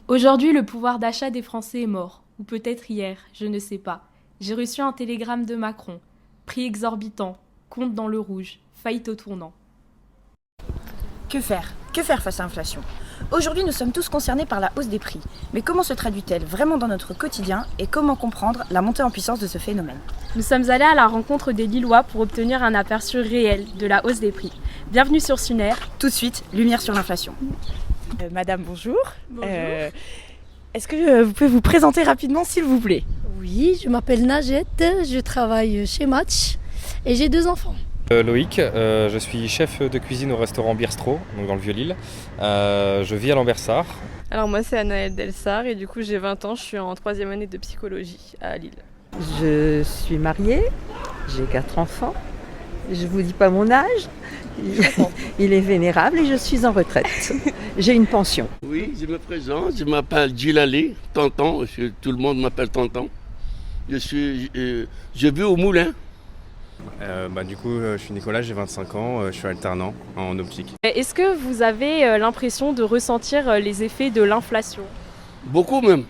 Aujourd'hui, le pouvoir d'achat des Français est mort. Ou peut-être hier, je ne sais pas. J'ai reçu un télégramme de Macron. Prix exorbitant, compte dans le rouge, faillite au tournant. Que faire? Que faire face à l'inflation? Aujourd'hui, nous sommes tous concernés par la hausse des prix. Mais comment se traduit-elle vraiment dans notre quotidien et comment comprendre la montée en puissance de ce phénomène? Nous sommes allés à la rencontre des Lillois pour obtenir un aperçu réel de la hausse des prix. Bienvenue sur Suner. Tout de suite, lumière sur l'inflation. Madame, bonjour. Bonjour. Est-ce que vous pouvez vous présenter rapidement, s'il vous plaît? Oui, je m'appelle Najette, je travaille chez Match et j'ai 2 enfants. Loïc, je suis chef de cuisine au restaurant Bierstro, donc dans le Vieux-Lille. Je vis à Lambersart. Alors moi c'est Anaëlle Delsart et du coup j'ai 20 ans, je suis en 3e année de psychologie à Lille. Je suis mariée, j'ai 4 enfants. Je vous dis pas mon âge. Il est vénérable et je suis en retraite. J'ai une pension. Oui, je me présente, je m'appelle Djilali, Tonton, tout le monde m'appelle Tonton. Je vis au Moulin. Du coup, je suis Nicolas, j'ai 25 ans, je suis alternant en optique. Est-ce que vous avez l'impression de ressentir les effets de l'inflation? Beaucoup même.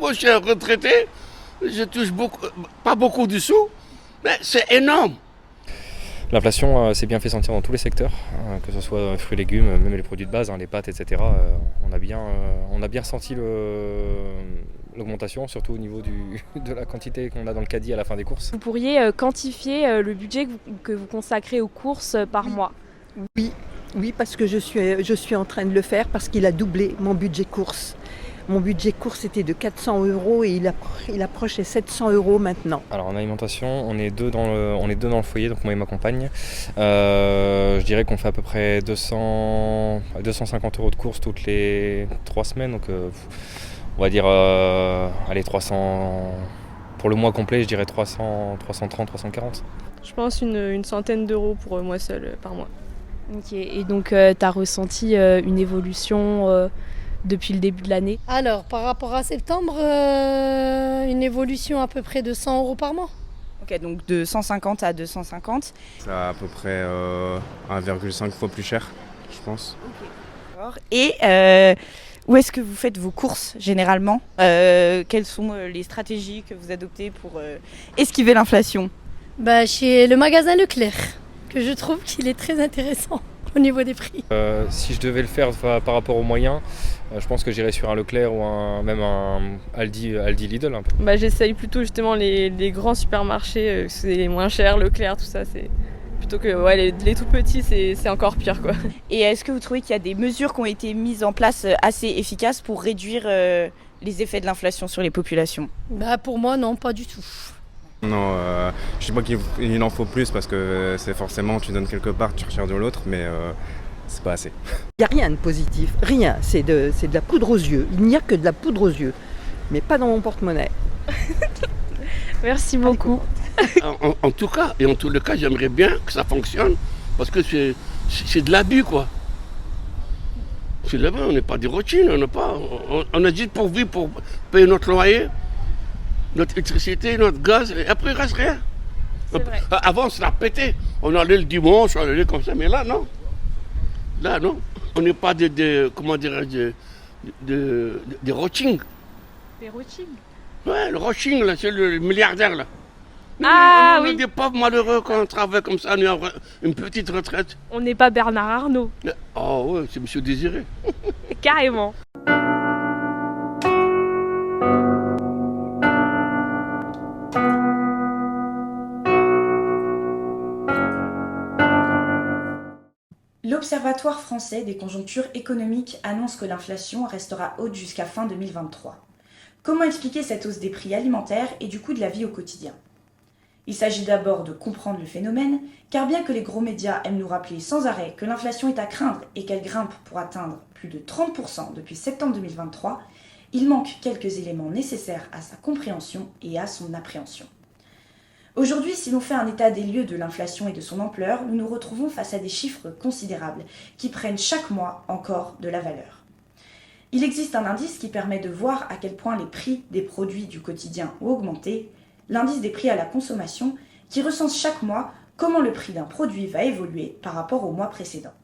Moi je suis un retraité, je touche pas beaucoup de sous, mais c'est énorme. L'inflation s'est bien fait sentir dans tous les secteurs, que ce soit fruits et légumes, même les produits de base, les pâtes, etc. On a bien ressenti l'augmentation, surtout au niveau de la quantité qu'on a dans le caddie à la fin des courses. Vous pourriez quantifier le budget que vous consacrez aux courses par mois? Oui, parce que je suis en train de le faire parce qu'il a doublé mon budget course. Mon budget course était de 400 € et il approche les 700 € maintenant. Alors en alimentation, on est deux dans le foyer, donc moi et ma compagne. Je dirais qu'on fait à peu près 250 € de courses toutes les 3 semaines, donc on va dire 300 pour le mois complet, je dirais 300, 330, 340. Je pense une centaine d'euros pour moi seule par mois. Ok, et donc tu as ressenti une évolution depuis le début de l'année? Alors, par rapport à septembre, une évolution à peu près de 100 € par mois. Ok, donc de 150 à 250. C'est à peu près 1,5 fois plus cher, je pense. D'accord. Et où est-ce que vous faites vos courses généralement? Quelles sont les stratégies que vous adoptez pour esquiver l'inflation? Chez le magasin Leclerc, que je trouve qu'il est très intéressant au niveau des prix. Si je devais le faire par rapport aux moyens, je pense que j'irais sur un Leclerc ou même un Aldi Lidl. Un peu. J'essaye plutôt justement les grands supermarchés, c'est les moins chers, Leclerc, tout ça, c'est plutôt que les tout petits, c'est encore pire quoi. Et est-ce que vous trouvez qu'il y a des mesures qui ont été mises en place assez efficaces pour réduire les effets de l'inflation sur les populations? Pour moi, non, pas du tout. Non, je sais pas qu'il en faut plus parce que c'est forcément tu donnes quelque part, tu recherches de l'autre, mais c'est pas assez. Il n'y a rien de positif, rien. C'est de la poudre aux yeux. Il n'y a que de la poudre aux yeux, mais pas dans mon porte-monnaie. Merci beaucoup. En tout cas, et en tous les cas, j'aimerais bien que ça fonctionne, parce que c'est de l'abus quoi. C'est de l'abus, on n'est pas des routines, on a dit pour vivre, pour payer notre loyer, notre électricité, notre gaz, et après il reste rien. Avant on se l'a pété, on allait le dimanche, on allait comme ça, mais là non. Là non, on n'est pas des roaching. Des routines? Ouais, le roaching là, c'est le milliardaire là. Ah on est oui. des pauvres malheureux quand on travaille comme ça, on a une petite retraite. On n'est pas Bernard Arnault, Oh ouais, c'est Monsieur Désiré. carrément. L'Observatoire français des conjonctures économiques annonce que l'inflation restera haute jusqu'à fin 2023. Comment expliquer cette hausse des prix alimentaires et du coût de la vie au quotidien? Il s'agit d'abord de comprendre le phénomène, car bien que les gros médias aiment nous rappeler sans arrêt que l'inflation est à craindre et qu'elle grimpe pour atteindre plus de 30% depuis septembre 2023, il manque quelques éléments nécessaires à sa compréhension et à son appréhension. Aujourd'hui, si l'on fait un état des lieux de l'inflation et de son ampleur, nous nous retrouvons face à des chiffres considérables qui prennent chaque mois encore de la valeur. Il existe un indice qui permet de voir à quel point les prix des produits du quotidien ont augmenté, l'indice des prix à la consommation, qui recense chaque mois comment le prix d'un produit va évoluer par rapport au mois précédent.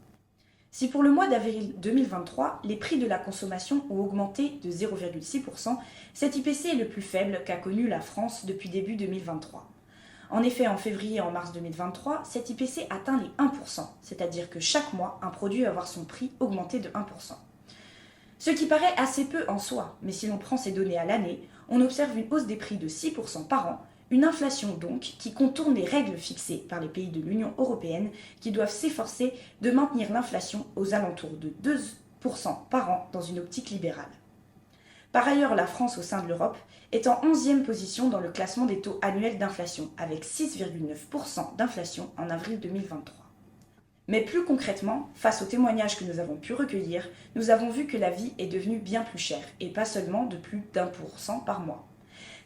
Si pour le mois d'avril 2023, les prix de la consommation ont augmenté de 0,6%, cet IPC est le plus faible qu'a connu la France depuis début 2023. En effet, en février et en mars 2023, cet IPC atteint les 1%, c'est-à-dire que chaque mois, un produit va voir son prix augmenter de 1%. Ce qui paraît assez peu en soi, mais si l'on prend ces données à l'année, on observe une hausse des prix de 6% par an, une inflation donc qui contourne les règles fixées par les pays de l'Union européenne qui doivent s'efforcer de maintenir l'inflation aux alentours de 2% par an dans une optique libérale. Par ailleurs, la France au sein de l'Europe est en 11e position dans le classement des taux annuels d'inflation, avec 6,9% d'inflation en avril 2023. Mais plus concrètement, face aux témoignages que nous avons pu recueillir, nous avons vu que la vie est devenue bien plus chère, et pas seulement de plus d'1% par mois.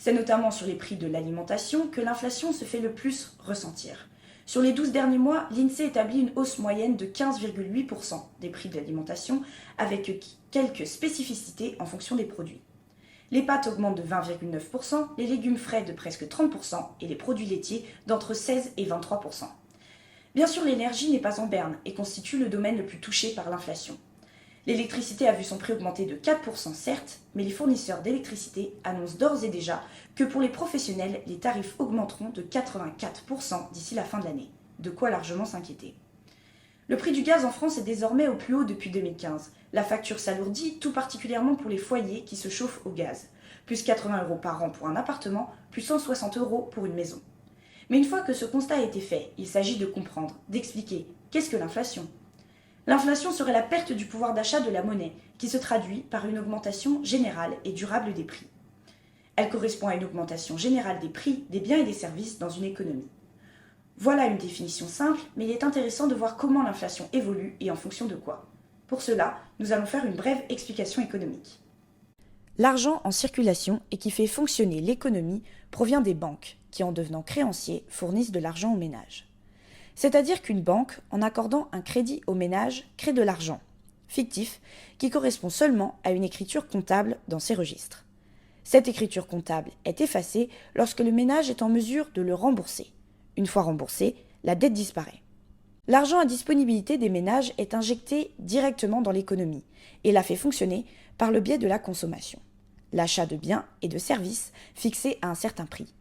C'est notamment sur les prix de l'alimentation que l'inflation se fait le plus ressentir. Sur les 12 derniers mois, l'INSEE établit une hausse moyenne de 15,8% des prix de l'alimentation, avec quelques spécificités en fonction des produits. Les pâtes augmentent de 20,9%, les légumes frais de presque 30% et les produits laitiers d'entre 16 et 23%. Bien sûr, l'énergie n'est pas en berne et constitue le domaine le plus touché par l'inflation. L'électricité a vu son prix augmenter de 4% certes, mais les fournisseurs d'électricité annoncent d'ores et déjà que pour les professionnels, les tarifs augmenteront de 84% d'ici la fin de l'année. De quoi largement s'inquiéter. Le prix du gaz en France est désormais au plus haut depuis 2015. La facture s'alourdit, tout particulièrement pour les foyers qui se chauffent au gaz. Plus 80 € par an pour un appartement, plus 160 € pour une maison. Mais une fois que ce constat a été fait, il s'agit de comprendre, d'expliquer qu'est-ce que l'inflation ? L'inflation serait la perte du pouvoir d'achat de la monnaie, qui se traduit par une augmentation générale et durable des prix. Elle correspond à une augmentation générale des prix des biens et des services dans une économie. Voilà une définition simple, mais il est intéressant de voir comment l'inflation évolue et en fonction de quoi. Pour cela, nous allons faire une brève explication économique. L'argent en circulation et qui fait fonctionner l'économie provient des banques, qui en devenant créanciers fournissent de l'argent aux ménages. C'est-à-dire qu'une banque, en accordant un crédit aux ménages, crée de l'argent, fictif, qui correspond seulement à une écriture comptable dans ses registres. Cette écriture comptable est effacée lorsque le ménage est en mesure de le rembourser. Une fois remboursé, la dette disparaît. L'argent à disponibilité des ménages est injecté directement dans l'économie et la fait fonctionner par le biais de la consommation. L'achat de biens et de services fixés à un certain prix.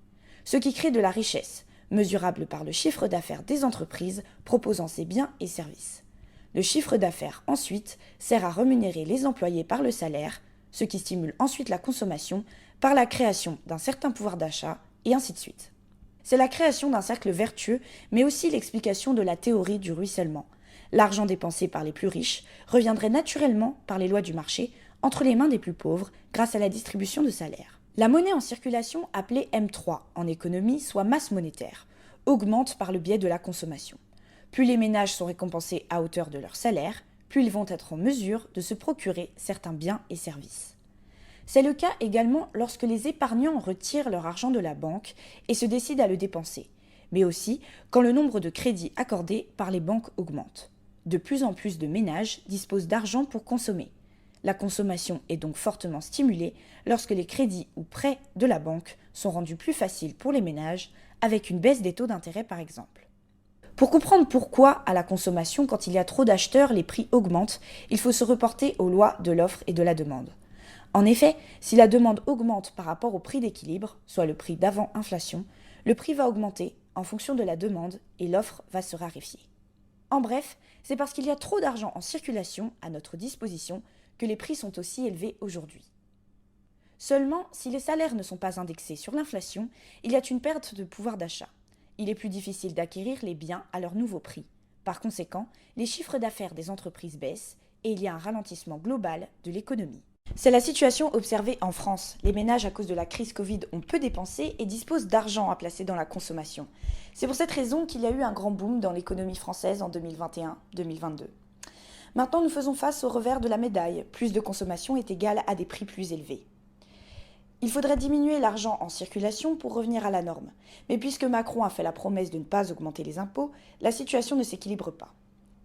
Ce qui crée de la richesse, mesurable par le chiffre d'affaires des entreprises proposant ces biens et services. Le chiffre d'affaires, ensuite, sert à rémunérer les employés par le salaire, ce qui stimule ensuite la consommation par la création d'un certain pouvoir d'achat, et ainsi de suite. C'est la création d'un cercle vertueux, mais aussi l'explication de la théorie du ruissellement. L'argent dépensé par les plus riches reviendrait naturellement par les lois du marché entre les mains des plus pauvres grâce à la distribution de salaires. La monnaie en circulation, appelée M3 en économie, soit masse monétaire, augmente par le biais de la consommation. Plus les ménages sont récompensés à hauteur de leur salaire, plus ils vont être en mesure de se procurer certains biens et services. C'est le cas également lorsque les épargnants retirent leur argent de la banque et se décident à le dépenser, mais aussi quand le nombre de crédits accordés par les banques augmente. De plus en plus de ménages disposent d'argent pour consommer. La consommation est donc fortement stimulée lorsque les crédits ou prêts de la banque sont rendus plus faciles pour les ménages, avec une baisse des taux d'intérêt par exemple. Pour comprendre pourquoi, à la consommation, quand il y a trop d'acheteurs, les prix augmentent, il faut se reporter aux lois de l'offre et de la demande. En effet, si la demande augmente par rapport au prix d'équilibre, soit le prix d'avant inflation, le prix va augmenter en fonction de la demande et l'offre va se raréfier. En bref, c'est parce qu'il y a trop d'argent en circulation à notre disposition que les prix sont aussi élevés aujourd'hui. Seulement, si les salaires ne sont pas indexés sur l'inflation, il y a une perte de pouvoir d'achat. Il est plus difficile d'acquérir les biens à leur nouveau prix. Par conséquent, les chiffres d'affaires des entreprises baissent et il y a un ralentissement global de l'économie. C'est la situation observée en France. Les ménages, à cause de la crise Covid, ont peu dépensé et disposent d'argent à placer dans la consommation. C'est pour cette raison qu'il y a eu un grand boom dans l'économie française en 2021-2022. Maintenant, nous faisons face au revers de la médaille. Plus de consommation est égale à des prix plus élevés. Il faudrait diminuer l'argent en circulation pour revenir à la norme. Mais puisque Macron a fait la promesse de ne pas augmenter les impôts, la situation ne s'équilibre pas.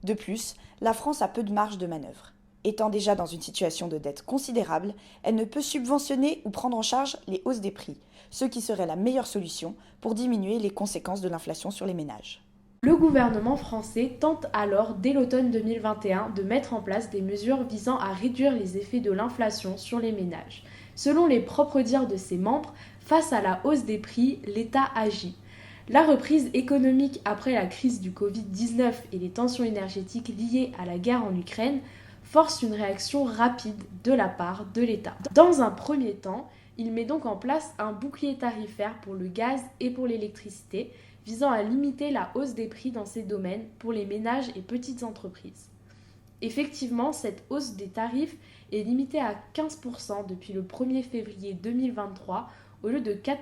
De plus, la France a peu de marge de manœuvre. Étant déjà dans une situation de dette considérable, elle ne peut subventionner ou prendre en charge les hausses des prix, ce qui serait la meilleure solution pour diminuer les conséquences de l'inflation sur les ménages. Le gouvernement français tente alors, dès l'automne 2021, de mettre en place des mesures visant à réduire les effets de l'inflation sur les ménages. Selon les propres dires de ses membres, face à la hausse des prix, l'État agit. La reprise économique après la crise du Covid-19 et les tensions énergétiques liées à la guerre en Ukraine forcent une réaction rapide de la part de l'État. Dans un premier temps, il met donc en place un bouclier tarifaire pour le gaz et pour l'électricité, visant à limiter la hausse des prix dans ces domaines pour les ménages et petites entreprises. Effectivement, cette hausse des tarifs est limitée à 15% depuis le 1er février 2023 au lieu de 4%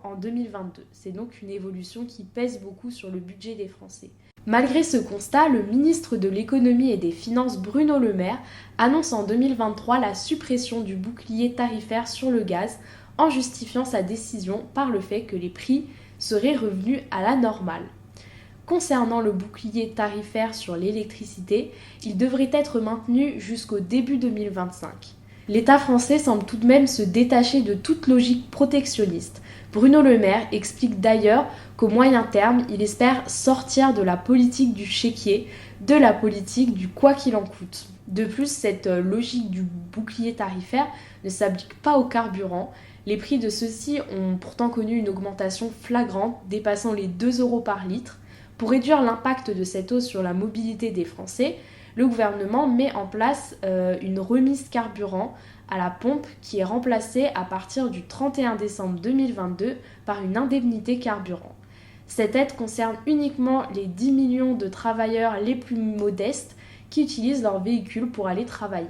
en 2022. C'est donc une évolution qui pèse beaucoup sur le budget des Français. Malgré ce constat, le ministre de l'Économie et des Finances Bruno Le Maire annonce en 2023 la suppression du bouclier tarifaire sur le gaz en justifiant sa décision par le fait que les prix seraient revenus à la normale. Concernant le bouclier tarifaire sur l'électricité, il devrait être maintenu jusqu'au début 2025. L'État français semble tout de même se détacher de toute logique protectionniste. Bruno Le Maire explique d'ailleurs qu'au moyen terme, il espère sortir de la politique du chéquier, de la politique du quoi qu'il en coûte. De plus, cette logique du bouclier tarifaire ne s'applique pas au carburant. Les prix de ceux-ci ont pourtant connu une augmentation flagrante, dépassant les 2 € par litre. Pour réduire l'impact de cette hausse sur la mobilité des Français, le gouvernement met en place une remise carburant à la pompe qui est remplacée à partir du 31 décembre 2022 par une indemnité carburant. Cette aide concerne uniquement les 10 millions de travailleurs les plus modestes qui utilisent leur véhicule pour aller travailler.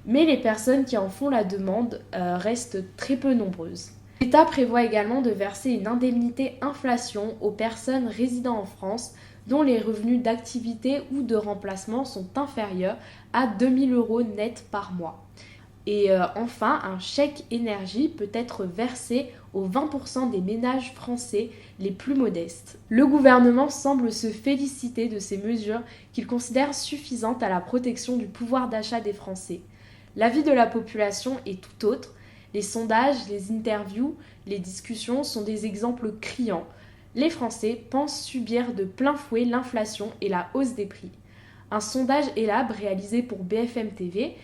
Mais les personnes qui en font la demande restent très peu nombreuses. L'État prévoit également de verser une indemnité inflation aux personnes résidant en France dont les revenus d'activité ou de remplacement sont inférieurs à 2 000 € net par mois. Et enfin, un chèque énergie peut être versé aux 20% des ménages français les plus modestes. Le gouvernement semble se féliciter de ces mesures qu'il considère suffisantes à la protection du pouvoir d'achat des Français. L'avis de la population est tout autre. Les sondages, les interviews, les discussions sont des exemples criants. Les Français pensent subir de plein fouet l'inflation et la hausse des prix. Un sondage ELAB réalisé pour BFM TV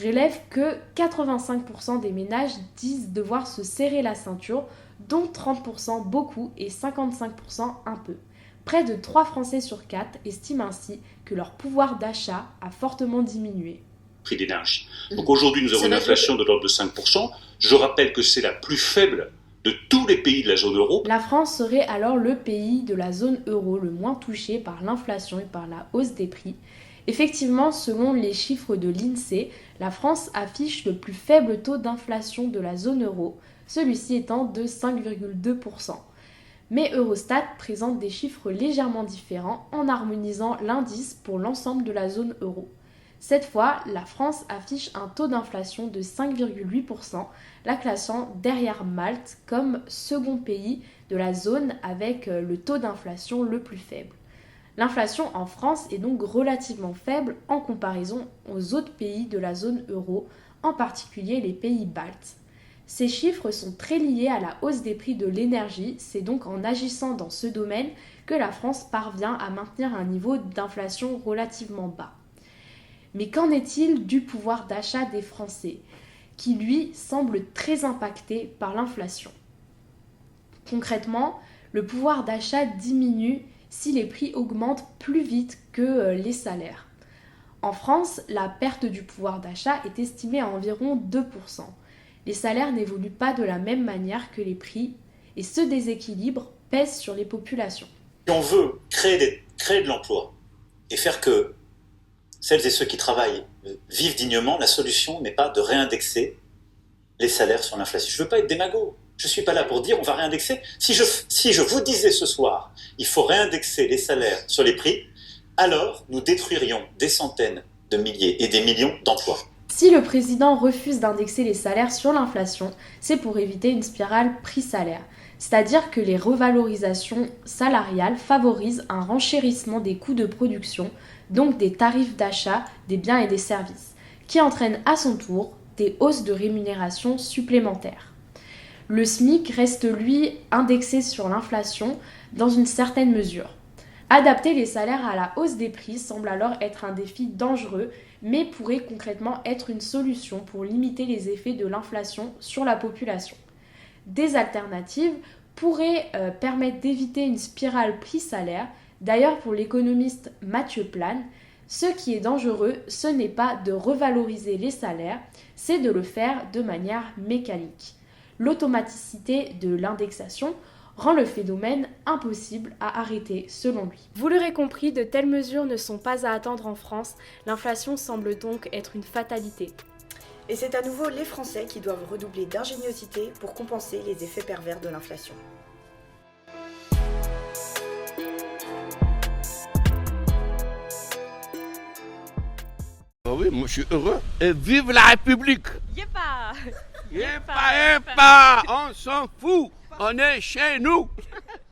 relève que 85% des ménages disent devoir se serrer la ceinture, dont 30% beaucoup et 55% un peu. Près de 3 Français sur 4 estiment ainsi que leur pouvoir d'achat a fortement diminué. Prix d'énergie. Donc aujourd'hui, nous avons une inflation de l'ordre de 5%. Je rappelle que c'est la plus faible de tous les pays de la zone euro. La France serait alors le pays de la zone euro le moins touché par l'inflation et par la hausse des prix. Effectivement, selon les chiffres de l'INSEE, la France affiche le plus faible taux d'inflation de la zone euro, celui-ci étant de 5,2%. Mais Eurostat présente des chiffres légèrement différents en harmonisant l'indice pour l'ensemble de la zone euro. Cette fois, la France affiche un taux d'inflation de 5,8%, la classant derrière Malte comme second pays de la zone avec le taux d'inflation le plus faible. L'inflation en France est donc relativement faible en comparaison aux autres pays de la zone euro, en particulier les pays baltes. Ces chiffres sont très liés à la hausse des prix de l'énergie, c'est donc en agissant dans ce domaine que la France parvient à maintenir un niveau d'inflation relativement bas. Mais qu'en est-il du pouvoir d'achat des Français, qui lui semble très impacté par l'inflation ? Concrètement, le pouvoir d'achat diminue si les prix augmentent plus vite que les salaires. En France, la perte du pouvoir d'achat est estimée à environ 2%. Les salaires n'évoluent pas de la même manière que les prix et ce déséquilibre pèse sur les populations. Si on veut créer de l'emploi et faire que celles et ceux qui travaillent vivent dignement, la solution n'est pas de réindexer les salaires sur l'inflation. Je ne veux pas être démago. Je ne suis pas là pour dire on va réindexer. Si je vous disais ce soir, il faut réindexer les salaires sur les prix, alors nous détruirions des centaines de milliers et des millions d'emplois. Si le président refuse d'indexer les salaires sur l'inflation, c'est pour éviter une spirale prix-salaire. C'est-à-dire que les revalorisations salariales favorisent un renchérissement des coûts de production, donc des tarifs d'achat des biens et des services, qui entraînent à son tour des hausses de rémunération supplémentaires. Le SMIC reste lui indexé sur l'inflation dans une certaine mesure. Adapter les salaires à la hausse des prix semble alors être un défi dangereux, mais pourrait concrètement être une solution pour limiter les effets de l'inflation sur la population. Des alternatives pourraient permettre d'éviter une spirale prix-salaire. D'ailleurs, pour l'économiste Mathieu Plane, ce qui est dangereux, ce n'est pas de revaloriser les salaires, c'est de le faire de manière mécanique. L'automaticité de l'indexation rend le phénomène impossible à arrêter selon lui. Vous l'aurez compris, de telles mesures ne sont pas à attendre en France, l'inflation semble donc être une fatalité. Et c'est à nouveau les Français qui doivent redoubler d'ingéniosité pour compenser les effets pervers de l'inflation. Oui, moi je suis heureux. Et vive la République! Yepa! Yepa, yepa! On s'en fout! On est chez nous!